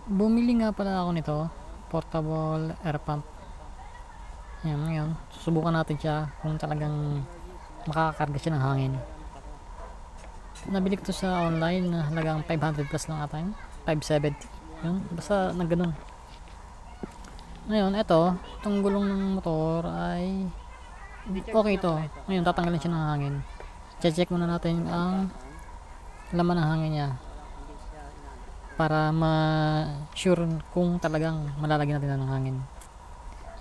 Bumili nga pala ako nito, portable air pump. Yan, ngayon, susubukan natin siya kung talagang makakakarga siya ng hangin. Nabili ko to sa online na halagang 500 plus lang ata yun. 570. Yun, basta na ganun. Ngayon, itong gulong ng motor ay okay ito. Ngayon, tatanggalin siya ng hangin. Check muna natin ang laman ng hangin niya para ma-sure kung talagang malalagyan natin ng hangin.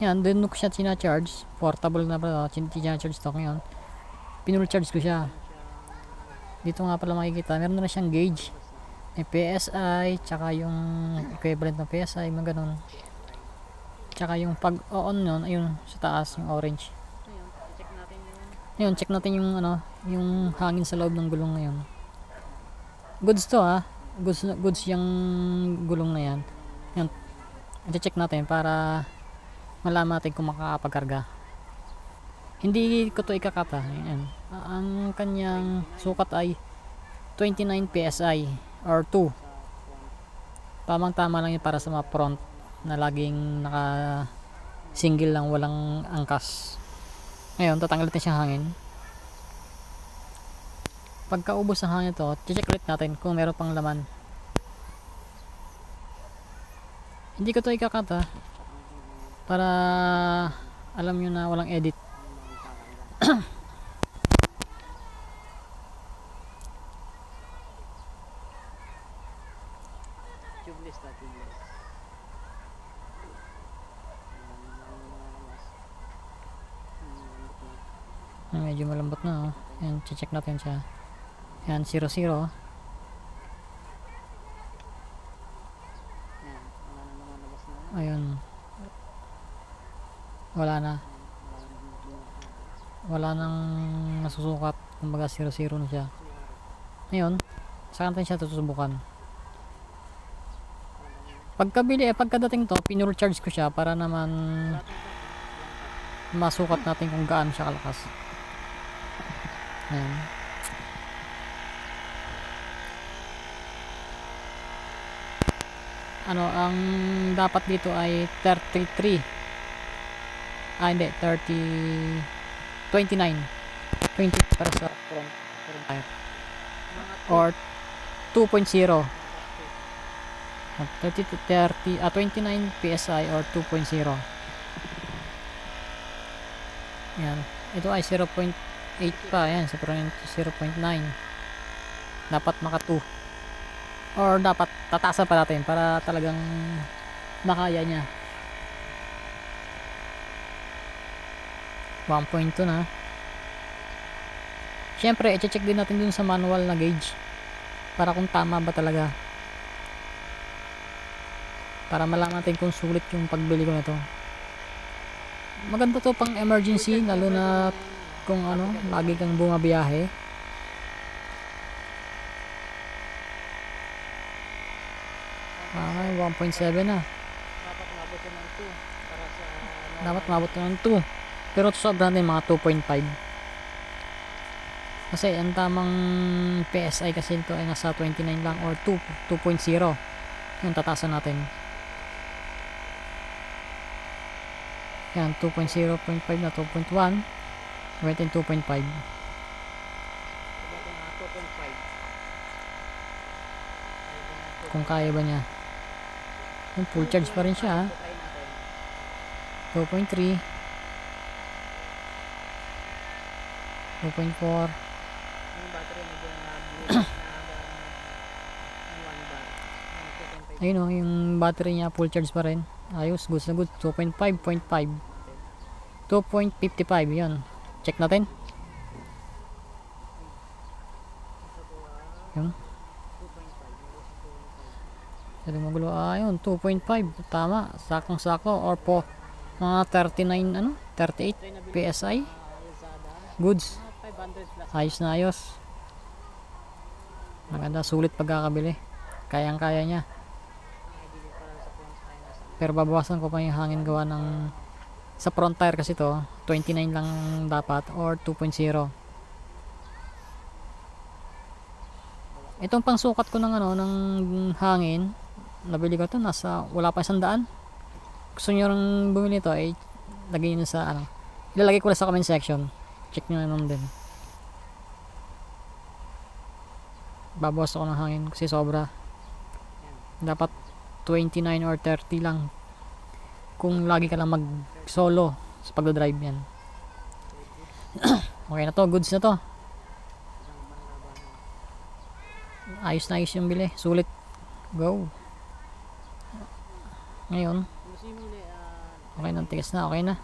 Yan, doon ko siya sinacharge. Portable na pala, sinacharge ito ngayon. Pinul-charge ko siya. Dito nga pala makikita, meron na siyang gauge. May PSI, tsaka yung equivalent ng PSI, mga ganun. Tsaka yung pag-on yun, ayun, sa taas, yung orange. Ngayon, check natin yung, yung hangin sa loob ng gulong ngayon. Goods to ha. Goods yung gulong na yan. Yan, i-check natin para malaman natin kung makakapagkarga. Hindi ko to ikakata. Ayan. Ang kanyang sukat ay 29 PSI or 2. Tamang tama lang yun para sa mga front na laging naka single lang, walang angkas. Ngayon, tatanggal natin siyang hangin. Pagka ubos ng hangin to, check ulit natin kung meron pang laman. Hindi ko to ikakata para alam nyo na walang edit. Tubeless na, tubeless. Medyo malambot na. Yan, check natin siya. Yan, 0-0. Ayun. Wala na. Wala nang nasusukat. Kumbaga 0-0 na siya. Ngayon, saan natin siya susubukan? Pagkadating to, pinul charge ko siya para naman masukat natin kung gaano siya kalakas. Ayan. Ang dapat dito ay 33. Hindi, 29 para sa front tire. Or 2.0. 29 PSI or 2.0. Yan. Ito ay 0.8 pa. Yan. 0.9. Dapat maka 2. Or dapat tataasan pa natin para talagang makaya niya. 1.2 na. Siyempre, i-check din natin dun sa manual na gauge para kung tama ba talaga. Para malaman natin kung sulit yung pagbili ko nito. Maganda to pang emergency, lalo na kung lagi kang bumabiyahe. Ay, 1.7 na. Dapat mabot ng 2. Pero sobrang din mga 2.5. Kasi ang tamang PSI kasi ito ay nasa 29 lang or 2.0. Yung tataasan natin. Yan, 2.0.5 na 2.1. Wait in 2.5. Kung kaya ba niya. Yung full charge pa rin siya. 2.3. 2.4. Ayun o, yung battery niya full charge pa rin. Ayos, good na good. 2.5.5. 2.55 yun. Check natin. Yun. Sabi magulo. Ayun, 2.5. Tama, sakong sako. Or po, mga 39, 38 PSI. Goods. Ayos na ayos. Maganda, sulit pagkakabili. Kayang kaya niya. Pero babawasan ko pa yung hangin gawa ng sa front tire kasi to 29 lang dapat or 2.0. Itong pangsukat ko ng ng hangin nabili ko to, nasa wala pa 100. Gusto nyo rin bumili to, eh lagay nyo sa ano, ilalagay ko lang sa comment section, check nyo naman din. Babawas ako ng hangin kasi sobra, dapat 29 or 30 lang kung lagi ka lang mag solo sa pagdadrive yan. Okay na to, goods na to, ayos na ayos yung bili, sulit. Go. Ngayon Gusto mo ulit, okay na, tigas na, okay na.